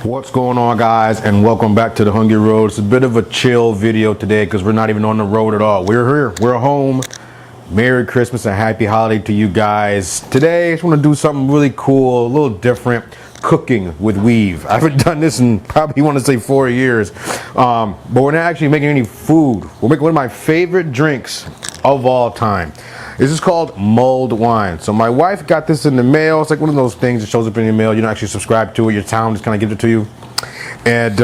What's going on, guys, and welcome back to the Hungry Road. It's a bit of a chill video today because we're not even on the road at all. We're here, we're home. Merry Christmas and happy holiday to you guys. Today I just want to do something really cool, a little different. Cooking with weave. I haven't done this in probably want to say 4 years, but we're not actually making any food. We're making one of my favorite drinks of all time. This is called mulled wine. So my wife got this in the mail. It's like one of those things that shows up in your mail. You don't actually subscribe to it. Your town just kind of gives it to you. And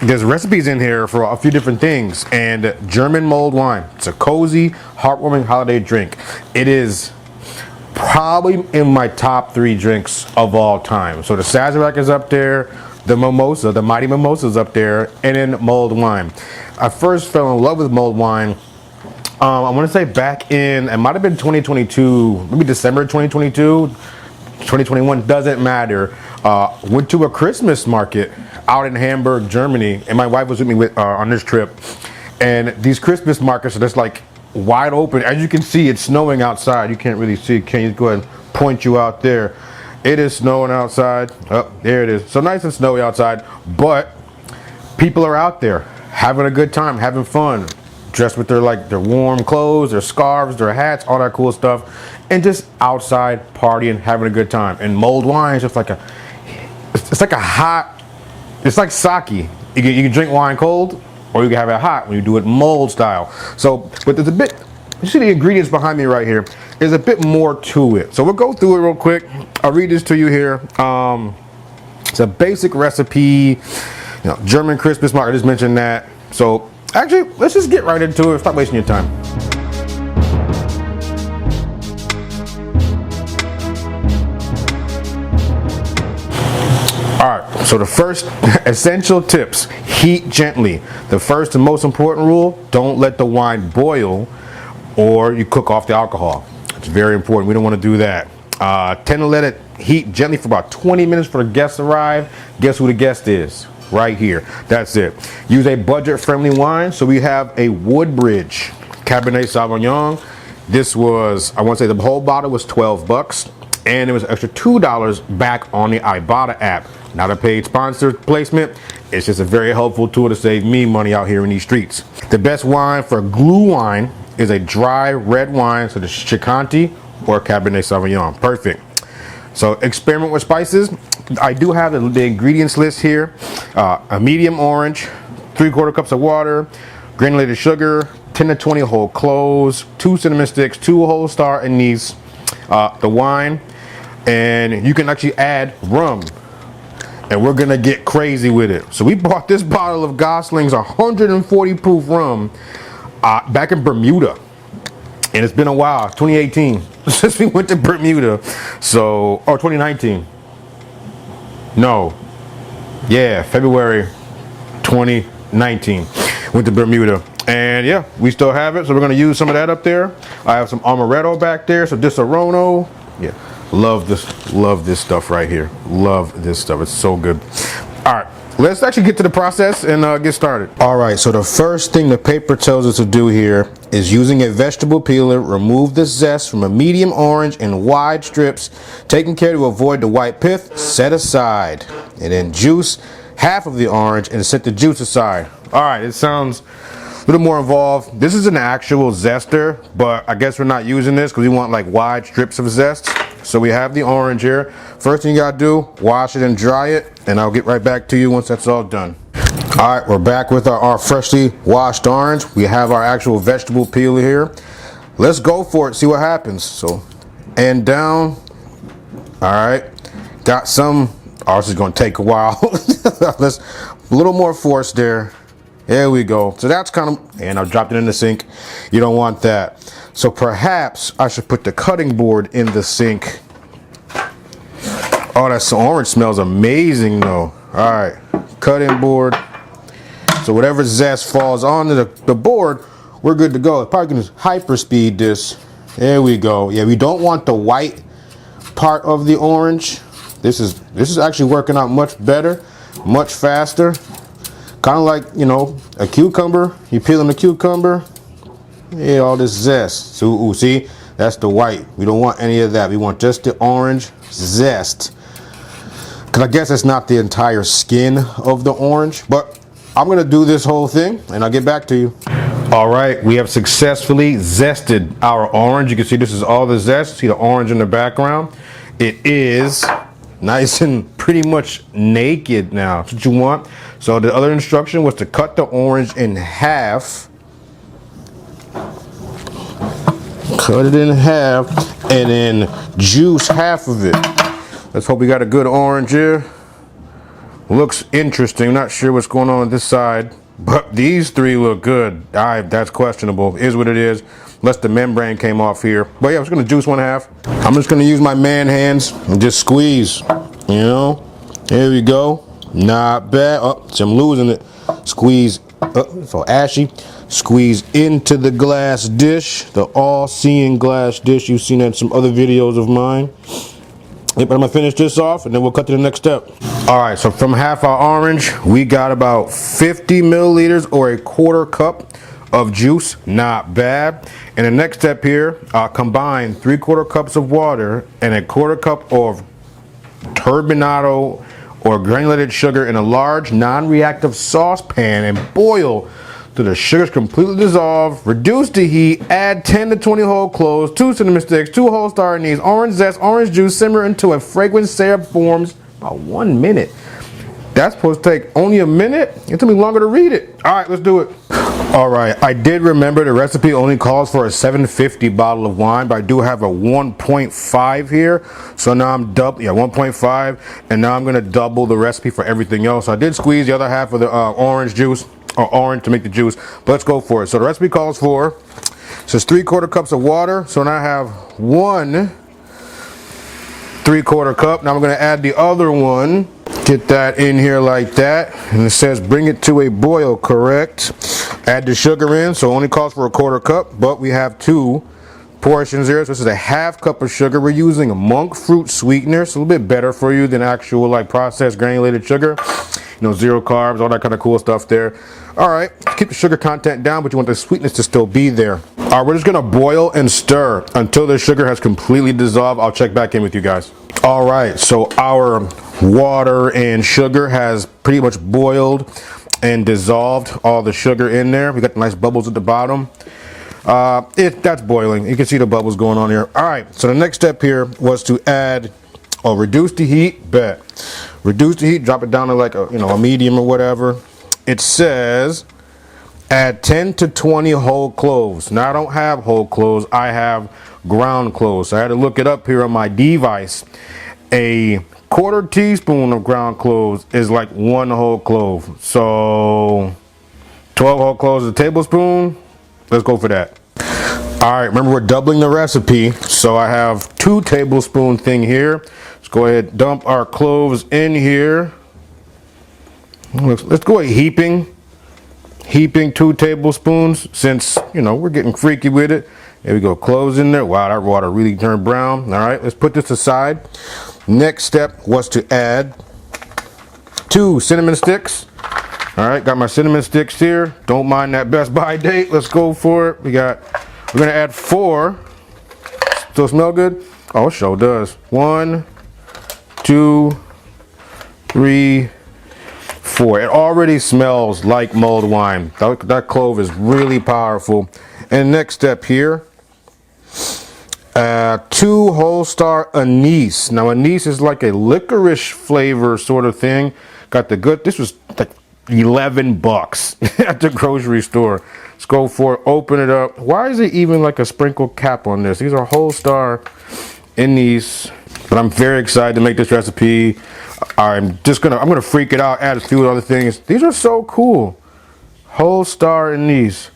there's recipes in here for a few different things. And German mulled wine. It's a cozy, heartwarming holiday drink. It is probably in my top 3 drinks of all time. So the Sazerac is up there, the mimosa, the mighty mimosa is up there, and then mulled wine. I first fell in love with mulled wine. I want to say back in, it might have been 2022, maybe December 2022, 2021, doesn't matter. Went to a Christmas market out in Hamburg, Germany, and my wife was with me on this trip. And these Christmas markets are just like wide open. As you can see, it's snowing outside. You can't really see. Can you go ahead and point you out there? It is snowing outside. Oh, there it is. So nice and snowy outside, but people are out there having a good time, having fun, dressed with their warm clothes, their scarves, their hats, all that cool stuff, and just outside partying, having a good time. And mulled wine is just like it's like a hot, it's like sake. You can drink wine cold, or you can have it hot when you do it mulled style. So, but there's a bit, you see the ingredients behind me right here, there's a bit more to it. So we'll go through it real quick. I'll read this to you here. It's a basic recipe, German Christmas market, I just mentioned that. So actually, let's just get right into it. Stop wasting your time. All right, so the first essential tips, heat gently. The first and most important rule, don't let the wine boil or you cook off the alcohol. It's very important, we don't want to do that. Tend to let it heat gently for about 20 minutes before the guests arrive. Guess who the guest is? Right here, that's it. Use a budget-friendly wine, so we have a Woodbridge Cabernet Sauvignon. This was, I want to say the whole bottle was 12 bucks, and it was extra $2 back on the Ibotta app. Not a paid sponsored placement. It's just a very helpful tool to save me money out here in these streets. The best wine for glue wine is a dry red wine, so the Chianti or Cabernet Sauvignon. Perfect. So experiment with spices. I do have the ingredients list here. A medium orange, 3/4 cups of water, granulated sugar, 10 to 20 whole cloves, 2 cinnamon sticks, 2 whole star anise, the wine, and you can actually add rum. And we're gonna get crazy with it. So we bought this bottle of Gosling's 140 proof rum back in Bermuda. And it's been a while, 2018, since we went to Bermuda. So, or 2019. No. Yeah, February 2019. Went to Bermuda. And yeah, we still have it. So we're gonna use some of that up there. I have some amaretto back there, so Disaronno. Yeah. Love this stuff right here. Love this stuff. It's so good. All right, let's actually get to the process and get started. All right, so the first thing the paper tells us to do here is using a vegetable peeler, remove the zest from a medium orange in wide strips, taking care to avoid the white pith, set aside. And then juice half of the orange and set the juice aside. All right, it sounds a little more involved. This is an actual zester, but I guess we're not using this because we want like wide strips of zest. So we have the orange here. First thing you gotta do, wash it and dry it, and I'll get right back to you once that's all done. All right, we're back with our freshly washed orange. We have our actual vegetable peeler here. Let's go for it, see what happens. So, and down. All right, got some. Oh, this is gonna take a while. Let's, a little more force there. There we go. So that's kind of, and I dropped it in the sink. You don't want that. So perhaps I should put the cutting board in the sink. Oh, that orange smells amazing though. All right, cutting board. So whatever zest falls onto the board, we're good to go. Probably gonna hyper speed this. There we go. Yeah, we don't want the white part of the orange. This is actually working out much better, much faster. Kind of like, a cucumber. You peeling the cucumber. Yeah, all this zest. So, ooh, see, that's the white. We don't want any of that. We want just the orange zest. because I guess it's not the entire skin of the orange, but I'm gonna do this whole thing and I'll get back to you. All right, we have successfully zested our orange. You can see this is all the zest. See the orange in the background? It is nice and pretty much naked now. That's what you want. So the other instruction was to cut the orange in half. Cut it in half and then juice half of it. Let's hope we got a good orange here. Looks interesting. Not sure what's going on this side, but these three look good. That's questionable. Is what it is. Unless the membrane came off here. But yeah, I'm just gonna juice one half. I'm just gonna use my man hands and just squeeze. You know, here we go. Not bad. Oh, see, I'm losing it. Squeeze. It's all ashy. Squeeze into the glass dish, the all-seeing glass dish. You've seen that in some other videos of mine. Yep, but I'm gonna finish this off and then we'll cut to the next step. All right, so from half our orange, we got about 50 milliliters or a quarter cup of juice. Not bad. And the next step here, combine 3/4 cups of water and a quarter cup of turbinado or granulated sugar in a large non-reactive saucepan and boil till the sugar's completely dissolved. Reduce the heat, add 10 to 20 whole cloves, 2 cinnamon sticks, 2 whole star anise, orange zest, orange juice, simmer until a fragrant syrup forms. About 1 minute. That's supposed to take only a minute? It took me longer to read it. All right, let's do it. All right, I did remember the recipe only calls for a 750 bottle of wine, but I do have a 1.5 here. So now I'm 1.5, and now I'm gonna double the recipe for everything else. I did squeeze the other half of the orange juice, or orange to make the juice, but let's go for it. So the recipe calls for, says 3/4 cups of water. So now I have 1 3/4 cup. Now I'm gonna add the other one. Get that in here like that. And it says bring it to a boil, correct? Add the sugar in, so it only calls for a quarter cup, but we have 2 portions here. So this is a half cup of sugar. We're using a monk fruit sweetener. It's a little bit better for you than actual like processed granulated sugar. You know, 0 carbs, all that kind of cool stuff there. All right, keep the sugar content down, but you want the sweetness to still be there. All right, we're just gonna boil and stir until the sugar has completely dissolved. I'll check back in with you guys. All right, so our water and sugar has pretty much boiled and dissolved all the sugar in there. We got the nice bubbles at the bottom. That's boiling. You can see the bubbles going on here. All right, so the next step here was to add, reduce the heat, reduce the heat, drop it down to like a medium or whatever. It says add 10 to 20 whole cloves. Now I don't have whole cloves, I have ground cloves. So I had to look it up here on my device. A 1/4 teaspoon of ground cloves is like 1 whole clove. So 12 whole cloves a tablespoon. Let's go for that. All right, remember we're doubling the recipe. So I have 2 tablespoon thing here. Let's go ahead and dump our cloves in here. Let's go ahead heaping 2 tablespoons since, we're getting freaky with it. There we go, cloves in there. Wow, that water really turned brown. All right, let's put this aside. Next step was to add 2 cinnamon sticks. All right, got my cinnamon sticks here. Don't mind that Best Buy date. Let's go for it. We're gonna add 4. Still smell good? Oh, it sure does. 1, 2, 3, 4. It already smells like mulled wine. That clove is really powerful. And next step here, 2 whole star anise. Now anise is like a licorice flavor sort of thing. Got the good. This was like $11 at the grocery store. Let's go for it. Open it up. Why is it even like a sprinkle cap on this? These are whole star anise. But I'm very excited to make this recipe. I'm gonna freak it out, add a few other things. These are so cool. Whole star anise.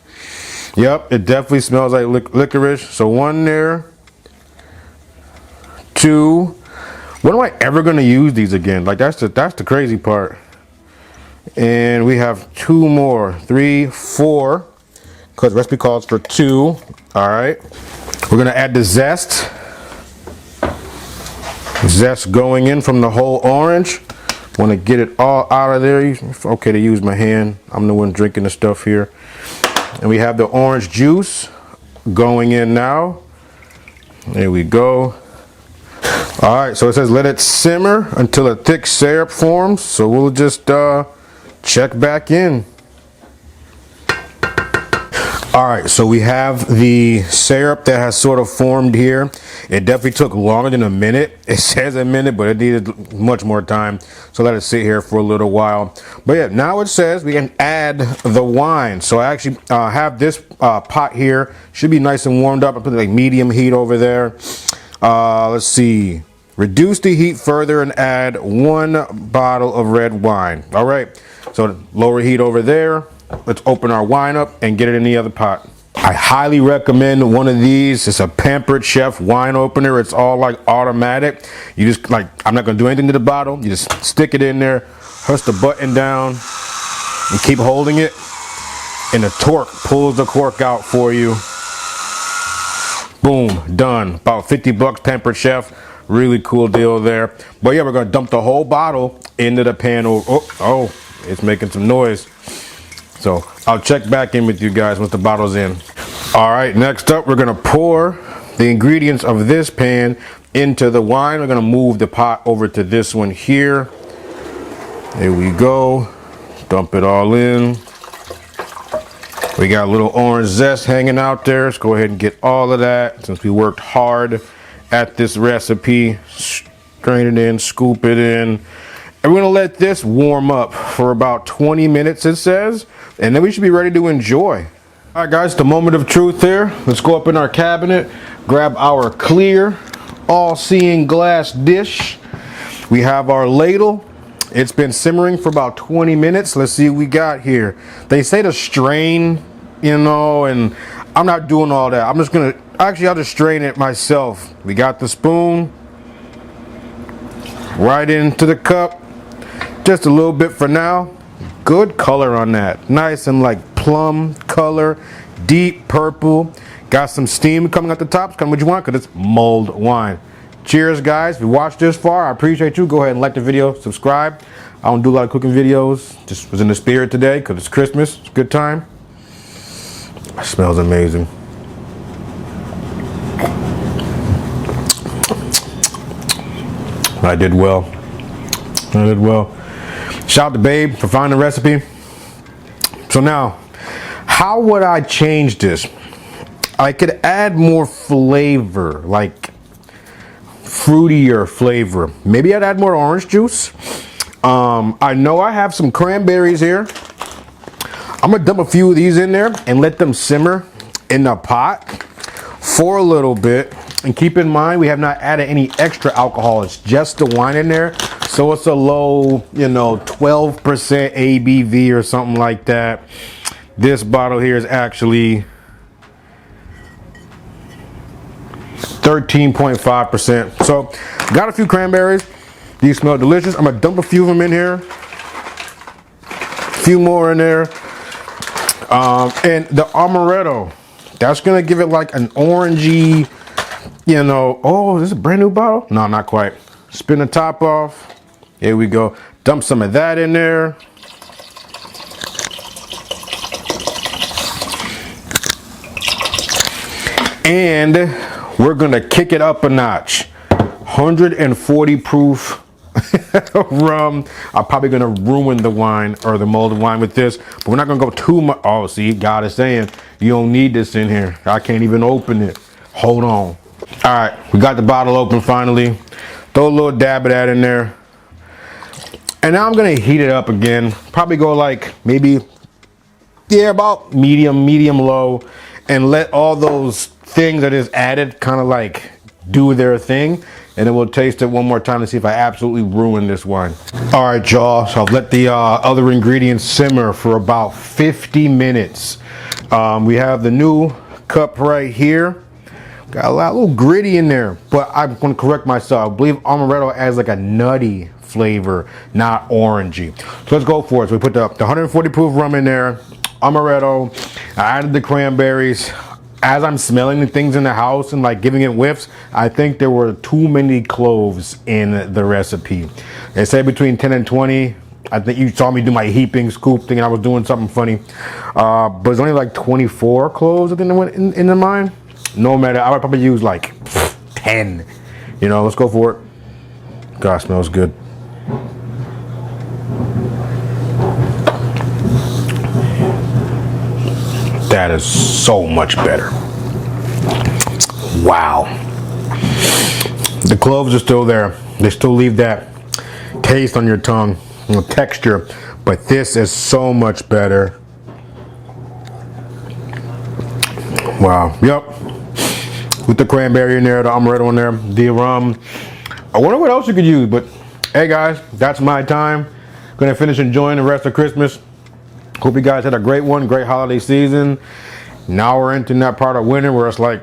Yep, it definitely smells like licorice. So 1 there. 2. When am I ever gonna use these again? Like that's the crazy part. And we have 2 more. 3, 4. Because the recipe calls for 2. All right. We're gonna add the zest. Zest going in from the whole orange. Want to get it all out of there. Okay to use my hand. I'm the one drinking the stuff here. And we have the orange juice going in now. There we go. All right, so it says let it simmer until a thick syrup forms. So we'll just check back in. All right, so we have the syrup that has sort of formed here. It definitely took longer than a minute. It says a minute, but it needed much more time. So let it sit here for a little while. But yeah, now it says we can add the wine. So I actually have this pot here. Should be nice and warmed up. I put like medium heat over there. Let's see. Reduce the heat further and add 1 bottle of red wine. All right, so lower heat over there. Let's open our wine up and get it in the other pot. I highly recommend one of these. It's a Pampered Chef wine opener. It's all like automatic. You just like, I'm not gonna do anything to the bottle. You just stick it in there, press the button down, and keep holding it. And the torque pulls the cork out for you. Boom, done. About 50 bucks, Pampered Chef. Really cool deal there. But yeah, we're gonna dump the whole bottle into the pan. Oh, it's making some noise. So I'll check back in with you guys once the bottle's in. All right, next up, we're gonna pour the ingredients of this pan into the wine. We're gonna move the pot over to this one here. There we go. Dump it all in. We got a little orange zest hanging out there. Let's go ahead and get all of that since we worked hard at this recipe. Strain it in, scoop it in. And we're gonna let this warm up for about 20 minutes, it says, and then we should be ready to enjoy. All right, guys, the moment of truth here. Let's go up in our cabinet, grab our clear, all-seeing glass dish. We have our ladle. It's been simmering for about 20 minutes. Let's see what we got here. They say to strain, you know, and I'm not doing all that. I'm just gonna, actually, I'll just strain it myself. We got the spoon right into the cup. Just a little bit for now. Good color on that. Nice and like plum color, deep purple. Got some steam coming at the top. It's kind of what you want because it's mulled wine. Cheers, guys. If you watched this far, I appreciate you. Go ahead and like the video, subscribe. I don't do a lot of cooking videos. Just was in the spirit today because it's Christmas. It's a good time. It smells amazing. I did well. I did well. Shout out to Babe for finding the recipe. So now, how would I change this? I could add more flavor, like fruitier flavor. Maybe I'd add more orange juice. I know I have some cranberries here. I'm gonna dump a few of these in there and let them simmer in the pot for a little bit. And keep in mind, we have not added any extra alcohol. It's just the wine in there. So it's a low, 12% ABV or something like that. This bottle here is actually 13.5%. So got a few cranberries. These smell delicious. I'm gonna dump a few of them in here. A few more in there. And the amaretto, that's gonna give it like an orangey, oh, is this a brand new bottle? No, not quite. Spin the top off. Here we go. Dump some of that in there. And we're gonna kick it up a notch. 140 proof rum. I'm probably gonna ruin the wine or the molded wine with this, but we're not gonna go too much. Oh, see, God is saying you don't need this in here. I can't even open it. Hold on. All right, we got the bottle open finally. Throw a little dab of that in there. And now I'm gonna heat it up again. Probably go like maybe, about medium low, and let all those things that is added kind of like do their thing. And then we'll taste it one more time to see if I absolutely ruin this wine. All right, y'all, so I've let the other ingredients simmer for about 50 minutes. We have the new cup right here. Got a little gritty in there, but I'm gonna correct myself. I believe amaretto adds like a nutty flavor, not orangey. So let's go for it. So we put the 140 proof rum in there, amaretto, I added the cranberries. As I'm smelling the things in the house and like giving it whiffs, I think there were too many cloves in the recipe. They say between 10 and 20. I think you saw me do my heaping scoop thing and I was doing something funny. But it's only like 24 cloves I think that went in the mine. No matter, I would probably use like 10 You know, let's go for it. God, smells good. That is so much better. Wow. The cloves are still there. They still leave that taste on your tongue, the texture, but this is so much better. Wow. Yep. With the cranberry in there, the amaretto in there, the rum. I wonder what else you could use, but hey guys, that's my time. Gonna finish enjoying the rest of Christmas. Hope you guys had a great one, great holiday season. Now we're entering that part of winter where it's like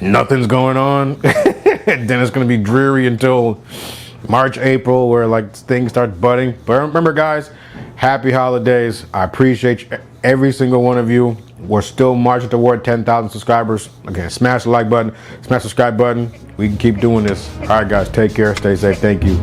nothing's going on. And then it's gonna be dreary until March, April, where like things start budding. But remember guys, happy holidays. I appreciate every single one of you. We're still marching toward 10,000 subscribers. Again, smash the like button, smash the subscribe button. We can keep doing this. All right guys, take care, stay safe, thank you.